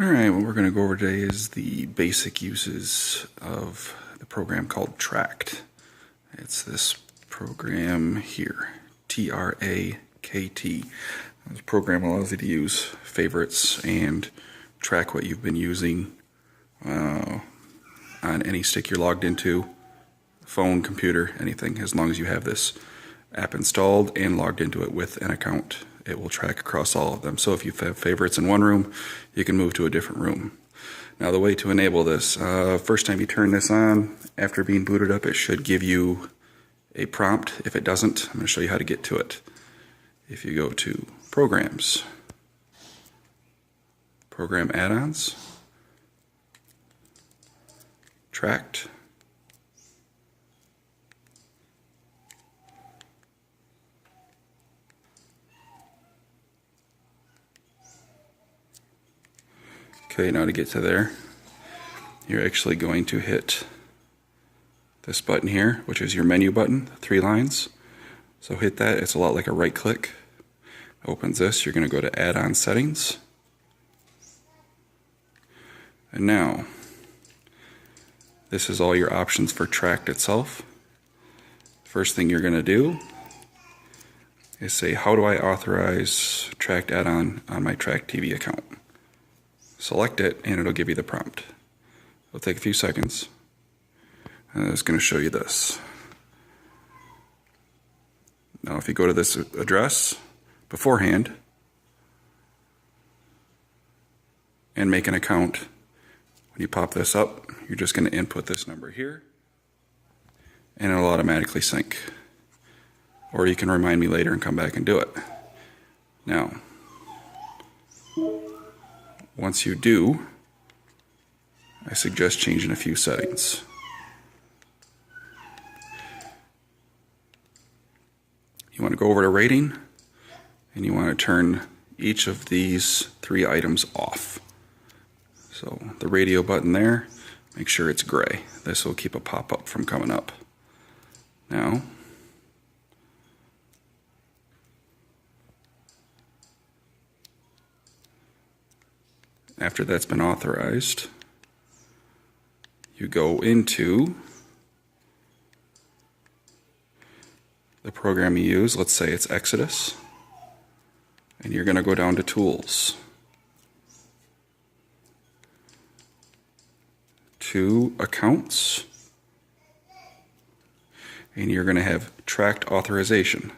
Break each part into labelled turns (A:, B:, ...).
A: Alright, what we're going to go over today is the basic uses of the program called Trakt. It's this program here, Trakt. This program allows you to use favorites and track what you've been using on any stick you're logged into, phone, computer, anything. As long as you have this app installed and logged into it with an account, it will track across all of them. So if you have favorites in one room, you can move to a different room. Now the way to enable this, first time you turn this on, after being booted up, it should give you a prompt. If it doesn't, I'm going to show you how to get to it. If you go to Programs, Program Add-ons, Trakt, okay, now to get to there, you're actually going to hit this button here, which is your menu button, 3 lines. So hit that. It's a lot like a right click. Opens this. You're going to go to Add-on Settings. And now, this is all your options for Trakt itself. First thing you're going to do is say, how do I authorize Trakt add-on on my Trakt TV account? Select it and it'll give you the prompt. It'll take a few seconds and it's going to show you this. Now if you go to this address beforehand and make an account, when you pop this up, you're just going to input this number here and it'll automatically sync. Or you can remind me later and come back and do it. Now, once you do, I suggest changing a few settings. You want to go over to rating and you want to turn each of these 3 items off. So the radio button there, make sure it's gray. This will keep a pop-up from coming up. Now, after that's been authorized, you go into the program you use. Let's say it's Exodus, and you're going to go down to Tools, to Accounts, and you're going to have Trakt Authorization.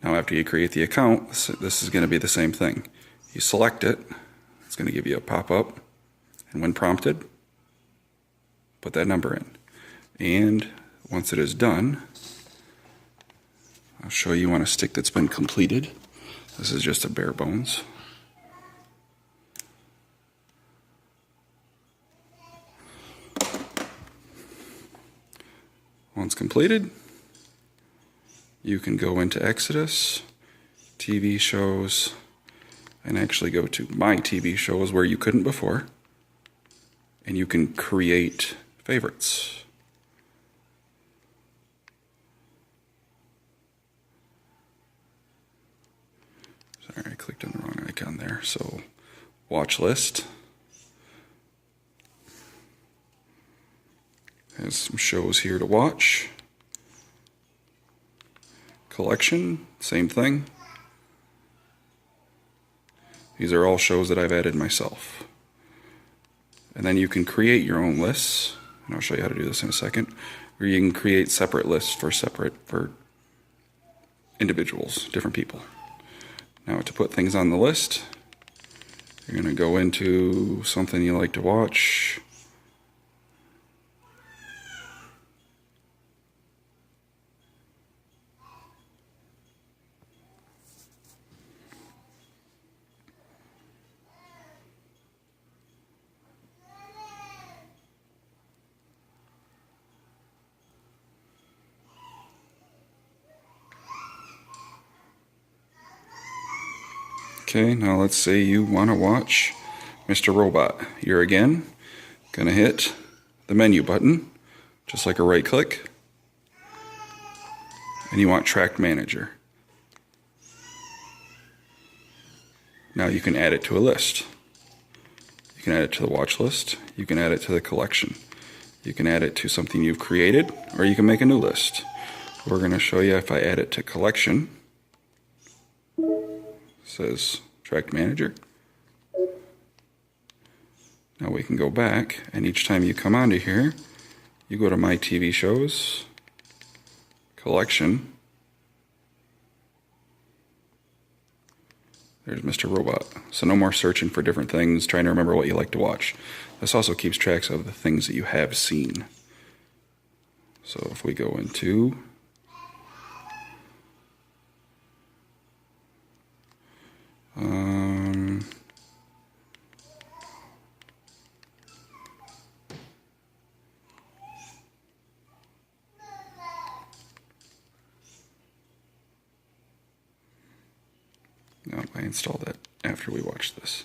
A: Now after you create the account, this is going to be the same thing. You select it, it's going to give you a pop-up, and when prompted, put that number in. And once it is done, I'll show you on a stick that's been completed. This is just a bare bones. Once completed, you can go into Exodus, TV shows, and actually go to My TV Shows where you couldn't before, and you can create favorites. Sorry, I clicked on the wrong icon there. So, watch list has some shows here to watch. Collection, same thing. These are all shows that I've added myself. And then you can create your own lists, and I'll show you how to do this in a second, or you can create separate lists for individuals, different people. Now to put things on the list, you're going to go into something you like to watch. Okay, now let's say you want to watch Mr. Robot. You're again going to hit the menu button, just like a right click, and you want Trakt Manager. Now you can add it to a list. can add it to the watch list. You can add it to the collection. You can add it to something you've created, or you can make a new list. We're going to show you if I add it to collection. It says Trakt Manager. Now we can go back, and each time you come onto here, you go to My TV Shows, Collection. There's Mr. Robot. So no more searching for different things, trying to remember what you like to watch. This also keeps track of the things that you have seen. So if we go into no, I installed that after we watched this.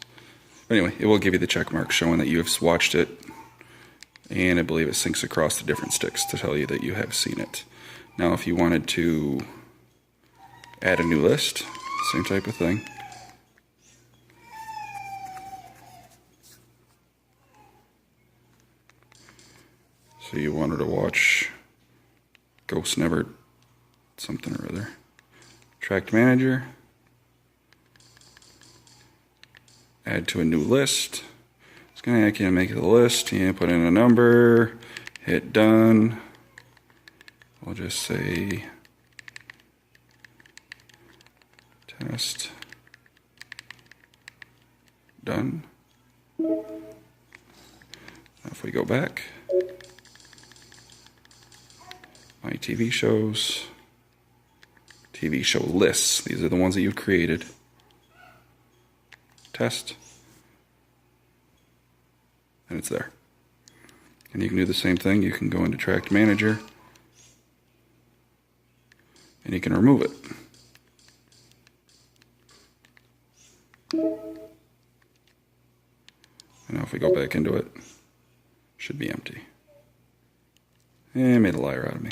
A: But anyway, it will give you the check mark showing that you have watched it, and I believe it syncs across the different sticks to tell you that you have seen it. Now if you wanted to add a new list, same type of thing. So you wanted to watch Ghost Never something or other. Trakt Manager. Add to a new list. It's going to ask you to make the list. You put in a number, hit done. I'll just say test. Done. Now if we go back, My TV Shows, TV show lists. These are the ones that you've created. Test, and it's there. And you can do the same thing. You can go into Trakt Manager, and you can remove it. And now if we go back into it, it should be empty. And it made a liar out of me.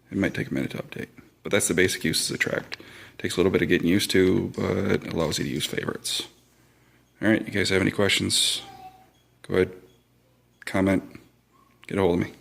A: It might take a minute to update, but that's the basic uses of Trakt. Takes a little bit of getting used to, but it allows you to use favorites. Alright, you guys have any questions? Go ahead, comment, get a hold of me.